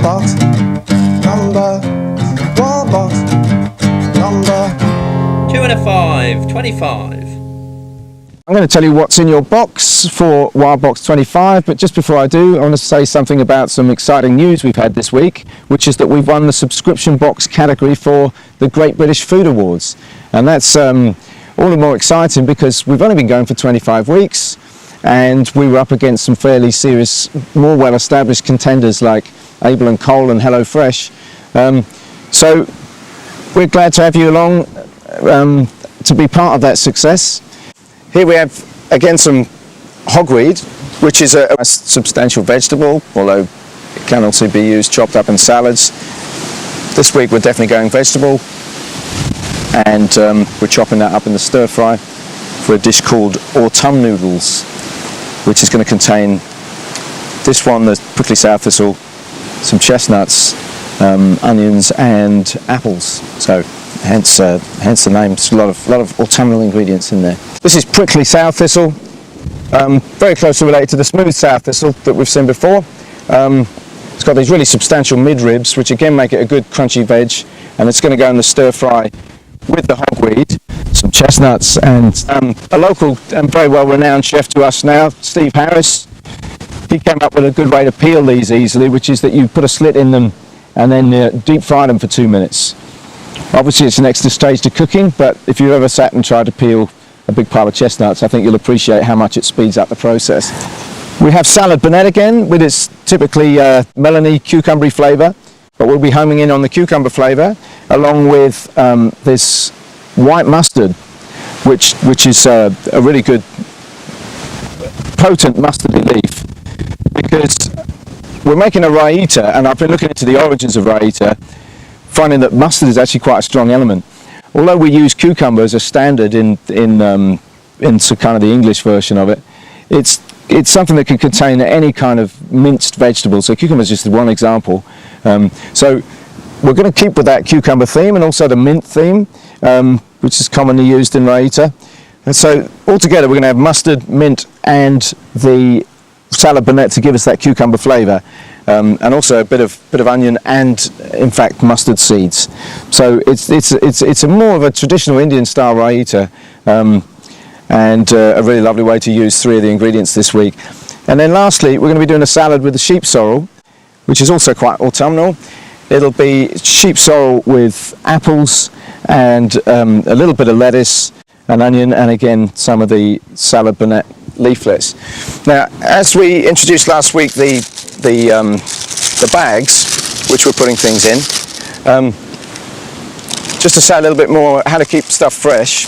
box number, wall box number 2 and a 5, 25. I'm going to tell you what's in your box for Wild Box 25, but just before I do, I want to say something about some exciting news we've had this week, which is that we've won the subscription box category for the Great British Food Awards. And that's all the more exciting because we've only been going for 25 weeks and we were up against some fairly serious, more well-established contenders like Abel and Cole and HelloFresh. So we're glad to have you along to be part of that success. Here we have again some hogweed, which is a substantial vegetable, although it can also be used chopped up in salads. This week we're definitely going vegetable, and we're chopping that up in the stir fry for a dish called autumn noodles, which is going to contain this one, the prickly sour thistle, some chestnuts, onions and apples. So hence the name. There's a lot of autumnal ingredients in there. This is prickly sour thistle, very closely related to the smooth sour thistle that we've seen before. It's got these really substantial mid-ribs, which again make it a good crunchy veg, and it's going to go in the stir fry with the hogweed, some chestnuts, and a local and very well renowned chef to us now, Steve Harris. He came up with a good way to peel these easily, which is that you put a slit in them and then deep fry them for 2 minutes. Obviously it's an extra stage to cooking, but if you've ever sat and tried to peel a big pile of chestnuts, I think you'll appreciate how much it speeds up the process. We have salad bonnet again with its typically melony cucumbery flavour, but we'll be homing in on the cucumber flavour along with this white mustard, which is a really good potent mustardy leaf, because we're making a raita, and I've been looking into the origins of raita, finding that mustard is actually quite a strong element. Although we use cucumber as a standard in so kind of the English version of it, it's something that can contain any kind of minced vegetable. So cucumber is just one example. So we're going to keep with that cucumber theme and also the mint theme, which is commonly used in raita. And so altogether we're going to have mustard, mint, and the salad bonnet to give us that cucumber flavour. And also a bit of onion and, in fact, mustard seeds. So it's a more of a traditional Indian style raita, and a really lovely way to use 3 of the ingredients this week. And then lastly, we're going to be doing a salad with the sheep sorrel, which is also quite autumnal. It'll be sheep sorrel with apples and a little bit of lettuce and onion, and again some of the salad bonnet leaflets. Now, as we introduced last week, the bags which we're putting things in, just to say a little bit more how to keep stuff fresh.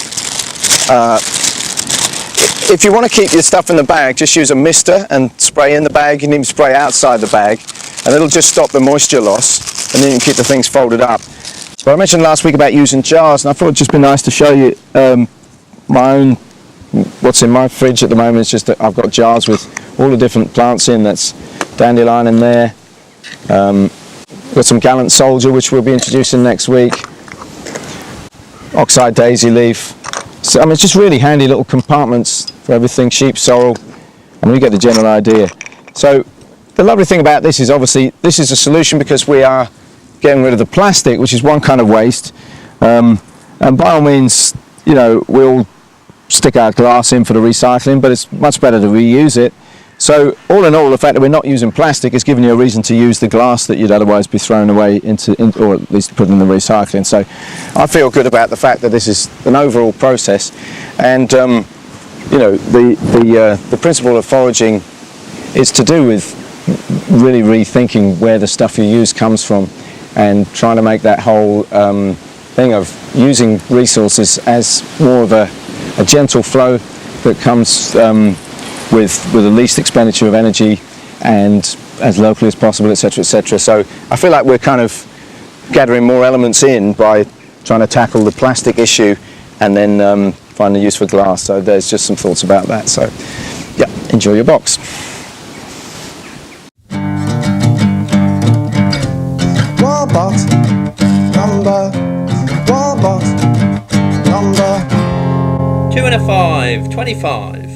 If you want to keep your stuff in the bag, just use a mister and spray in the bag. You can even spray outside the bag, and it'll just stop the moisture loss, and then you can keep the things folded up. So I mentioned last week about using jars, and I thought it'd just be nice to show you what's in my fridge at the moment. Is just that I've got jars with all the different plants in. That's dandelion in there. Got some gallant soldier, which we'll be introducing next week. Oxeye daisy leaf. So I mean, it's just really handy little compartments for everything. Sheep sorrel, and we get the general idea. So the lovely thing about this is obviously this is a solution because we are getting rid of the plastic, which is one kind of waste. And by all means, you know, we'll stick our glass in for the recycling, but it's much better to reuse it. So all in all, the fact that we're not using plastic is giving you a reason to use the glass that you'd otherwise be thrown away or at least put in the recycling. So I feel good about the fact that this is an overall process, and you know, the principle of foraging is to do with really rethinking where the stuff you use comes from, and trying to make that whole thing of using resources as more of a gentle flow that comes with the least expenditure of energy and as locally as possible, etc., etc. So I feel like we're kind of gathering more elements in by trying to tackle the plastic issue and then find a use for glass. So there's just some thoughts about that. So yeah, enjoy your box. wall box number, wall box number 2 and a 5, 25.